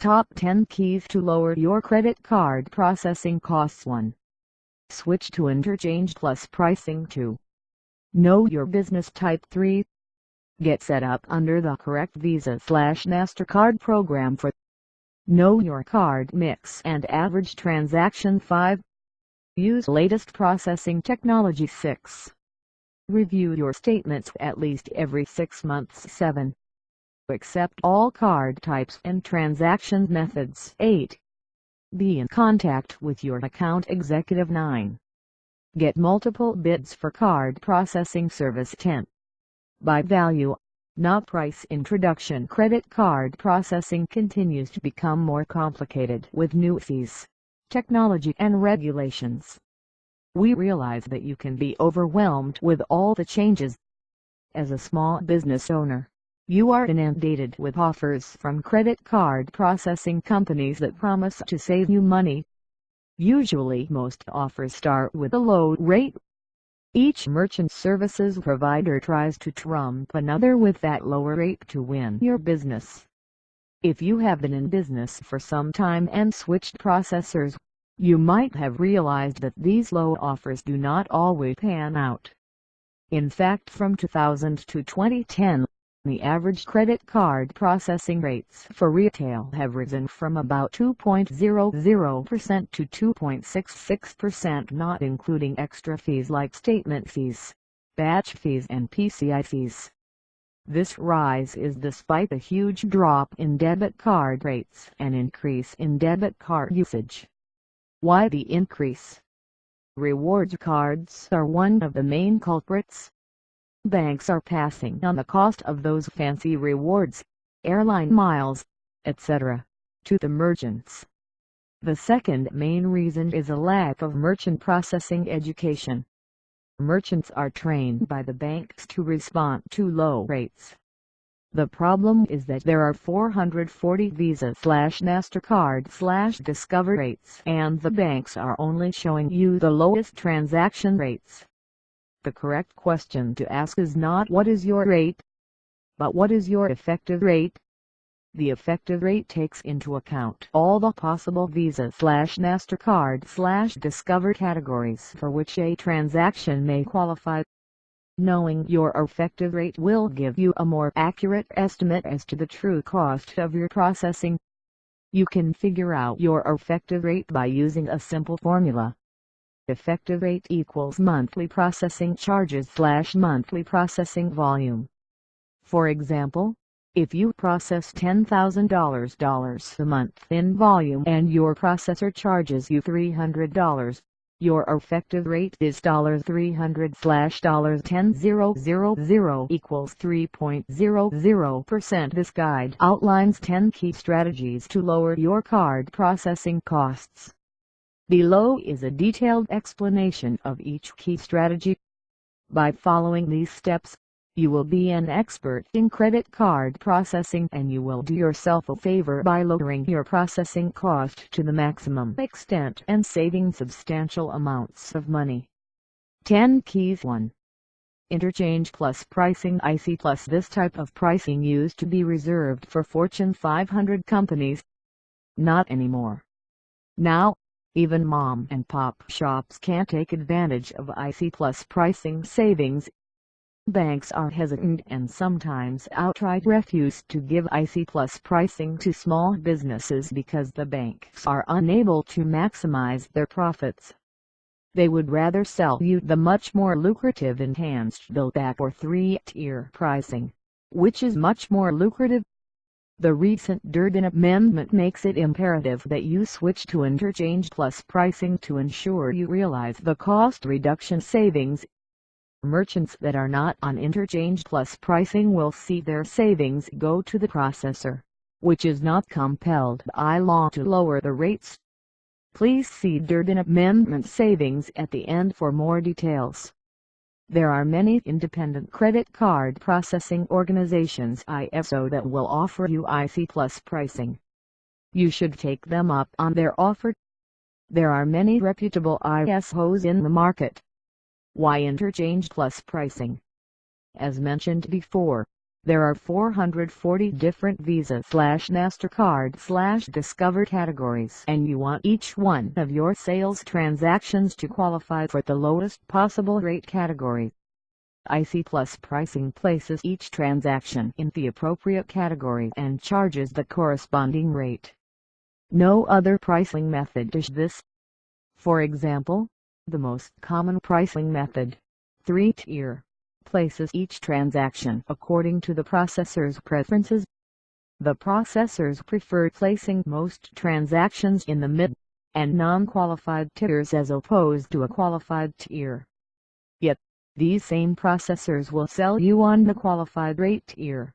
Top 10 Keys to Lower Your Credit Card Processing Costs. 1. Switch to Interchange Plus Pricing. 2. Know your business type. 3. Get set up under the correct Visa/MasterCard program. 4. Know your card mix and average transaction. 5. Use latest processing technology. 6. Review your statements at least every 6 months. 7. Accept all card types and transaction methods. 8. Be in contact with your account executive. 9. Get multiple bids for card processing service. 10. By value, not price. Introduction. Credit card processing continues to become more complicated with new fees, technology and regulations. We realize that you can be overwhelmed with all the changes. As a small business owner, you are inundated with offers from credit card processing companies that promise to save you money. Usually most offers start with a low rate. Each merchant services provider tries to trump another with that lower rate to win your business. If you have been in business for some time and switched processors, you might have realized that these low offers do not always pan out. In fact, from 2000 to 2010, the average credit card processing rates for retail have risen from about 2.00% to 2.66%, not including extra fees like statement fees, batch fees and PCI fees. This rise is despite a huge drop in debit card rates and increase in debit card usage. Why the increase? Rewards cards are one of the main culprits. Banks are passing on the cost of those fancy rewards, airline miles, etc., to the merchants. The second main reason is a lack of merchant processing education. Merchants are trained by the banks to respond to low rates. The problem is that there are 440 Visa/MasterCard/Discover rates and the banks are only showing you the lowest transaction rates. The correct question to ask is not what is your rate, but what is your effective rate. The effective rate takes into account all the possible Visa/MasterCard/Discover categories for which a transaction may qualify. Knowing your effective rate will give you a more accurate estimate as to the true cost of your processing. You can figure out your effective rate by using a simple formula. Effective rate equals monthly processing charges/monthly processing volume. For example, if you process $10,000 a month in volume and your processor charges you $300, your effective rate is $300/$10,000 equals 3.00%. This guide outlines 10 key strategies to lower your card processing costs. Below is a detailed explanation of each key strategy. By following these steps, you will be an expert in credit card processing and you will do yourself a favor by lowering your processing cost to the maximum extent and saving substantial amounts of money. 10 Keys. 1. Interchange Plus Pricing. IC Plus. This type of pricing used to be reserved for Fortune 500 companies. Not anymore. Now, even mom and pop shops can take advantage of IC Plus pricing savings. Banks are hesitant and sometimes outright refuse to give IC Plus pricing to small businesses because the banks are unable to maximize their profits. They would rather sell you the much more lucrative enhanced built-back or 3-tier pricing, which is much more lucrative. The recent Durbin Amendment makes it imperative that you switch to Interchange Plus pricing to ensure you realize the cost reduction savings. Merchants that are not on Interchange Plus pricing will see their savings go to the processor, which is not compelled by law to lower the rates. Please see Durbin Amendment savings at the end for more details. There are many independent credit card processing organizations ISO that will offer you IC Plus pricing. You should take them up on their offer. There are many reputable ISOs in the market. Why Interchange Plus pricing? As mentioned before, There are 440 different Visa/MasterCard/Discover categories, and you want each one of your sales transactions to qualify for the lowest possible rate category. IC Plus Pricing places each transaction in the appropriate category and charges the corresponding rate. No other pricing method does this. For example, the most common pricing method, 3-tier, places each transaction according to the processor's preferences. The processors prefer placing most transactions in the mid and non-qualified tiers as opposed to a qualified tier. Yet, these same processors will sell you on the qualified rate tier.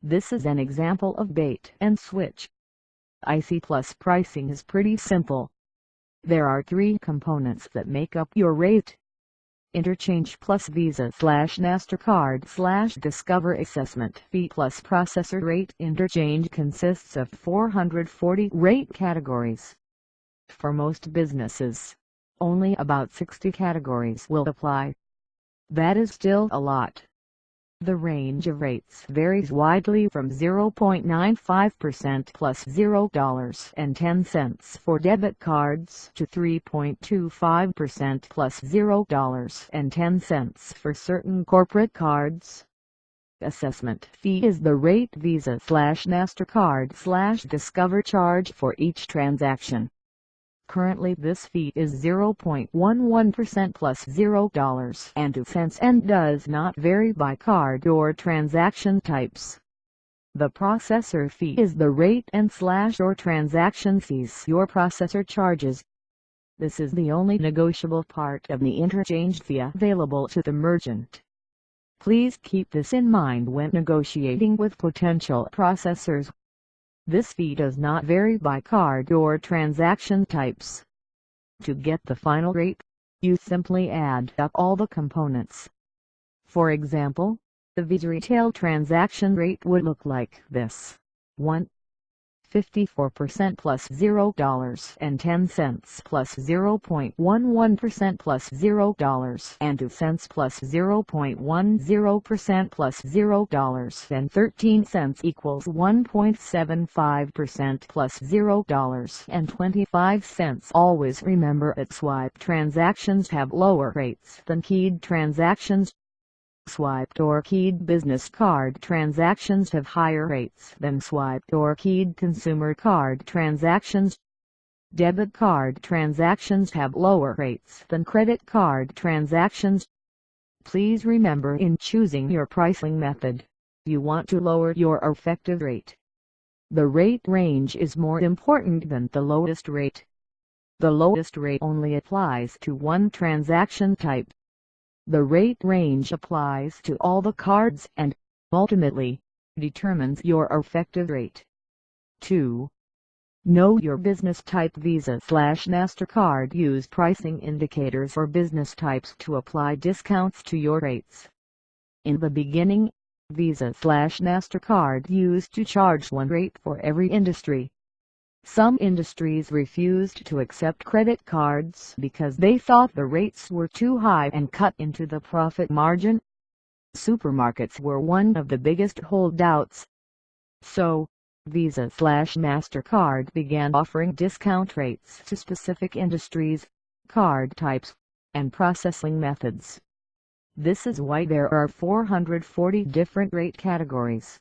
This is an example of bait and switch. IC Plus pricing is pretty simple. There are 3 components that make up your rate. Interchange plus Visa/MasterCard/Discover assessment fee plus processor rate. Interchange consists of 440 rate categories. For most businesses, only about 60 categories will apply. That is still a lot. The range of rates varies widely from 0.95% plus $0.10 for debit cards to 3.25% plus $0.10 for certain corporate cards. Assessment fee is the rate Visa/MasterCard/Discover charge for each transaction. Currently this fee is 0.11% plus $0.02 and does not vary by card or transaction types. The processor fee is the rate and/or transaction fees your processor charges. This is the only negotiable part of the interchange fee available to the merchant. Please keep this in mind when negotiating with potential processors. This fee does not vary by card or transaction types. To get the final rate, you simply add up all the components. For example, the Visa retail transaction rate would look like this. 1.54% plus $0.10 plus 0.11% plus $0.02 plus 0.10% plus $0.13 equals 1.75% plus $0.25. Always remember that swipe transactions have lower rates than keyed transactions. Swiped or keyed business card transactions have higher rates than swiped or keyed consumer card transactions. Debit card transactions have lower rates than credit card transactions. Please remember in choosing your pricing method, you want to lower your effective rate. The rate range is more important than the lowest rate. The lowest rate only applies to one transaction type. The rate range applies to all the cards and, ultimately, determines your effective rate. 2. Know your business type. Visa/MasterCard use pricing indicators for business types to apply discounts to your rates. In the beginning, Visa/MasterCard used to charge one rate for every industry. Some industries refused to accept credit cards because they thought the rates were too high and cut into the profit margin. Supermarkets were one of the biggest holdouts. So, Visa/MasterCard began offering discount rates to specific industries, card types, and processing methods. This is why there are 440 different rate categories.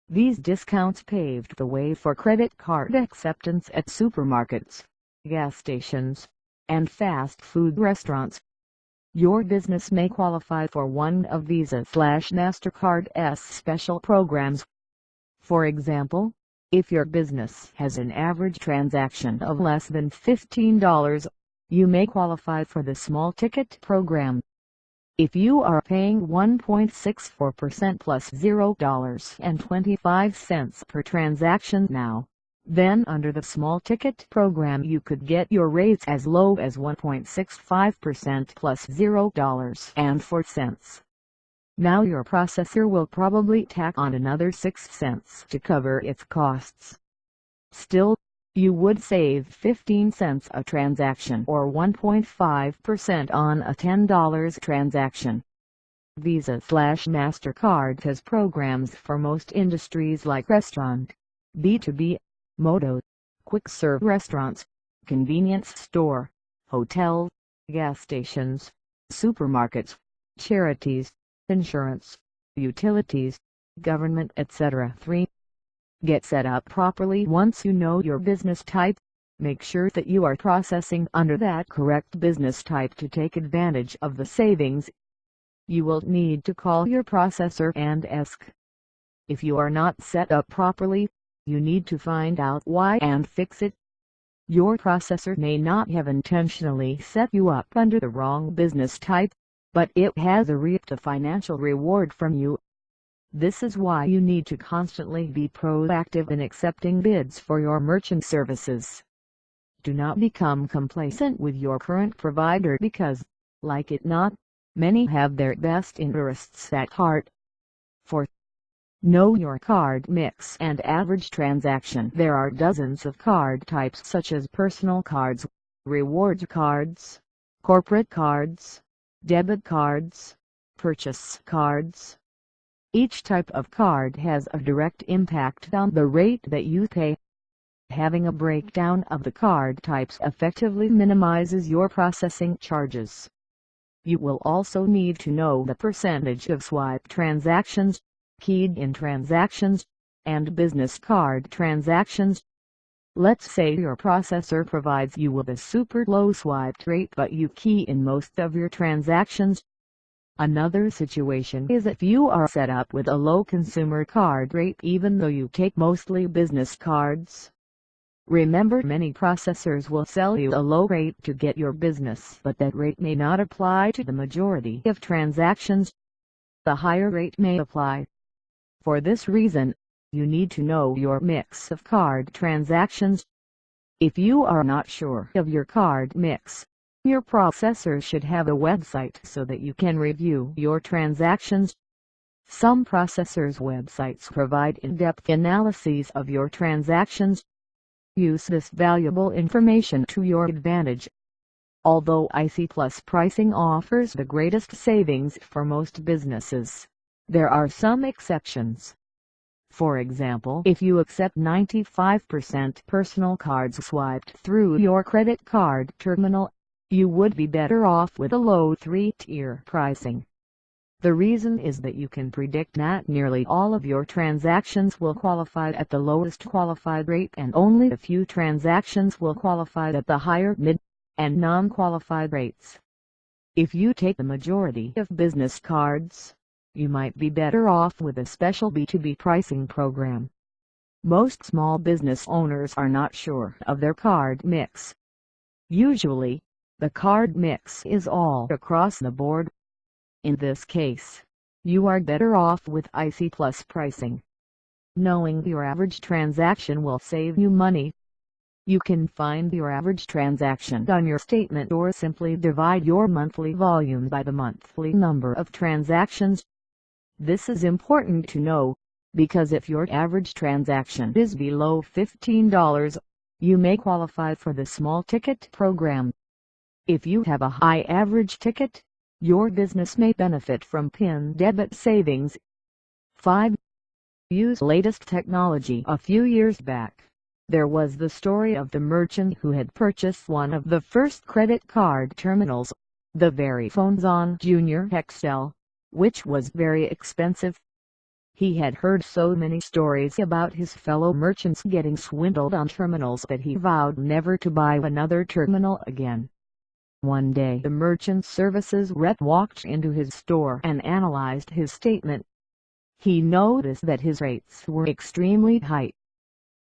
These discounts paved the way for credit card acceptance at supermarkets, gas stations, and fast food restaurants. Your business may qualify for one of Visa/MasterCard's special programs. For example, if your business has an average transaction of less than $15, you may qualify for the small ticket program. If you are paying 1.64% plus $0.25 per transaction now, then under the small ticket program you could get your rates as low as 1.65% plus $0.04. Now your processor will probably tack on another 6 cents to cover its costs. Still, you would save 15 cents a transaction or 1.5% on a $10 transaction. Visa/MasterCard has programs for most industries like restaurant, B2B, moto, quick-serve restaurants, convenience store, hotels, gas stations, supermarkets, charities, insurance, utilities, government, etc. 3. Get set up properly. Once you know your business type, make sure that you are processing under that correct business type to take advantage of the savings. You will need to call your processor and ask. If you are not set up properly, you need to find out why and fix it. Your processor may not have intentionally set you up under the wrong business type, but it has reaped a financial reward from you. This is why you need to constantly be proactive in accepting bids for your merchant services. Do not become complacent with your current provider because, like it not, many have their best interests at heart. 4. Know your card mix and average transaction. There are dozens of card types such as personal cards, rewards cards, corporate cards, debit cards, purchase cards. Each type of card has a direct impact on the rate that you pay. Having a breakdown of the card types effectively minimizes your processing charges. You will also need to know the percentage of swipe transactions, keyed-in transactions, and business card transactions. Let's say your processor provides you with a super low swipe rate but you key in most of your transactions. Another situation is if you are set up with a low consumer card rate even though you take mostly business cards. Remember, many processors will sell you a low rate to get your business, but that rate may not apply to the majority of transactions. The higher rate may apply. For this reason, you need to know your mix of card transactions. If you are not sure of your card mix, your processor should have a website so that you can review your transactions. Some processors' websites provide in-depth analyses of your transactions. Use this valuable information to your advantage. Although IC Plus pricing offers the greatest savings for most businesses, there are some exceptions. For example, if you accept 95% personal cards swiped through your credit card terminal, you would be better off with a low 3-tier pricing. The reason is that you can predict that nearly all of your transactions will qualify at the lowest qualified rate and only a few transactions will qualify at the higher mid and non-qualified rates. If you take the majority of business cards, you might be better off with a special B2B pricing program. Most small business owners are not sure of their card mix. Usually, the card mix is all across the board. In this case, you are better off with IC Plus pricing. Knowing your average transaction will save you money. You can find your average transaction on your statement or simply divide your monthly volume by the monthly number of transactions. This is important to know, because if your average transaction is below $15, you may qualify for the small ticket program. If you have a high average ticket, your business may benefit from PIN debit savings. 5. Use latest technology. A few years back, there was the story of the merchant who had purchased one of the first credit card terminals, the Verifone Junior XL, which was very expensive. He had heard so many stories about his fellow merchants getting swindled on terminals that he vowed never to buy another terminal again. One day the merchant services rep walked into his store and analyzed his statement. He noticed that his rates were extremely high.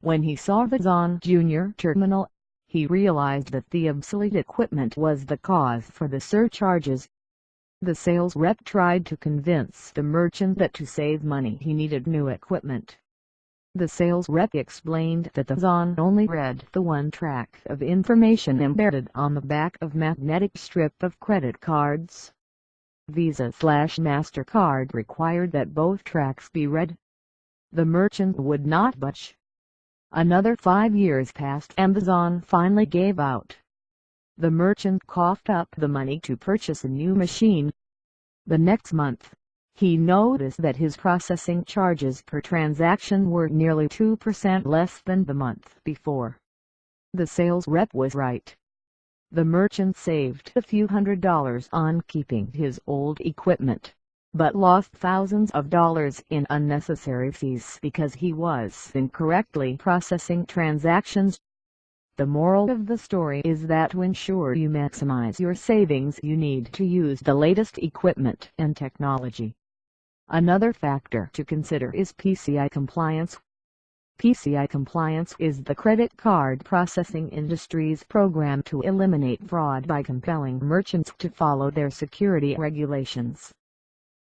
When he saw the Zon Junior terminal, he realized that the obsolete equipment was the cause for the surcharges. The sales rep tried to convince the merchant that to save money he needed new equipment. The sales rep explained that the Zon only read the one track of information embedded on the back of magnetic strip of credit cards. Visa/MasterCard required that both tracks be read. The merchant would not budge. Another 5 years passed and the Zon finally gave out. The merchant coughed up the money to purchase a new machine. The next month, He noticed that his processing charges per transaction were nearly 2% less than the month before. The sales rep was right. The merchant saved a few $100s on keeping his old equipment, but lost thousands of dollars in unnecessary fees because he was incorrectly processing transactions. The moral of the story is that to ensure you maximize your savings, you need to use the latest equipment and technology. Another factor to consider is PCI compliance. PCI compliance is the credit card processing industry's program to eliminate fraud by compelling merchants to follow their security regulations.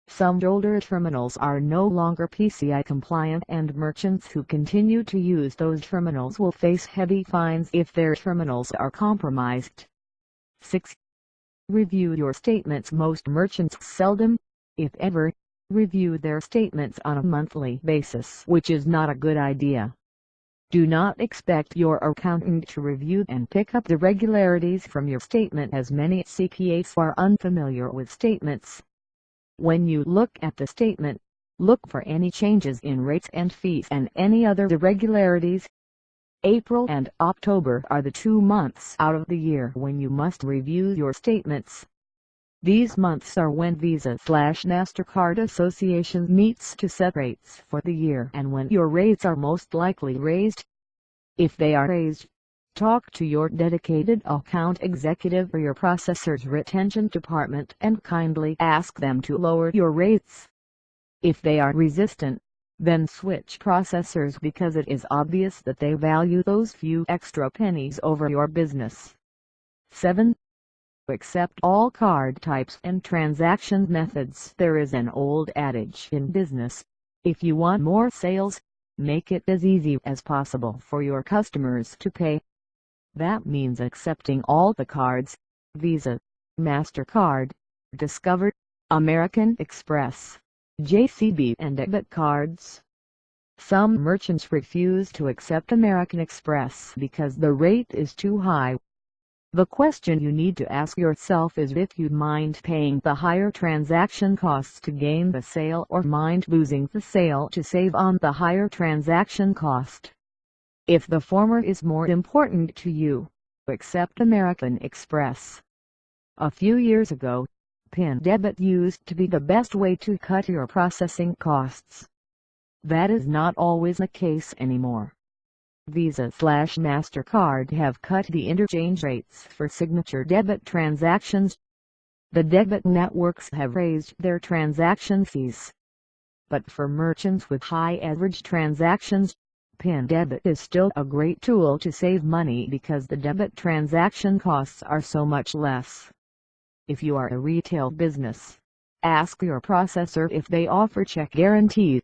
Some older terminals are no longer PCI compliant, and merchants who continue to use those terminals will face heavy fines if their terminals are compromised. 6. Review your statements. Most merchants seldom, if ever, review their statements on a monthly basis, which is not a good idea. Do not expect your accountant to review and pick up the regularities from your statement, as many CPAs are unfamiliar with statements. When you look at the statement, look for any changes in rates and fees and any other irregularities. April and October are the 2 months out of the year when you must review your statements. These months are when Visa/MasterCard Association meets to set rates for the year and when your rates are most likely raised. If they are raised, talk to your dedicated account executive or your processor's retention department and kindly ask them to lower your rates. If they are resistant, then switch processors because it is obvious that they value those few extra pennies over your business. 7. Accept all card types and transaction methods. There is an old adage in business: if you want more sales, make it as easy as possible for your customers to pay. That means accepting all the cards: Visa, MasterCard, Discover, American Express, JCB and debit cards. Some merchants refuse to accept American Express because the rate is too high. The question you need to ask yourself is if you'd mind paying the higher transaction costs to gain the sale, or mind losing the sale to save on the higher transaction cost. If the former is more important to you, accept American Express. A few years ago, PIN debit used to be the best way to cut your processing costs. That is not always the case anymore. Visa/MasterCard have cut the interchange rates for signature debit transactions. The debit networks have raised their transaction fees. But for merchants with high average transactions, PIN debit is still a great tool to save money because the debit transaction costs are so much less. If you are a retail business, ask your processor if they offer check guarantees.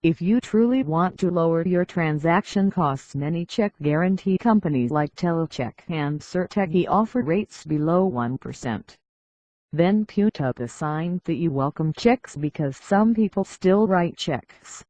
If you truly want to lower your transaction costs, many check guarantee companies like Telecheck and Certegi offer rates below 1%. Then put up a sign that you welcome checks because some people still write checks.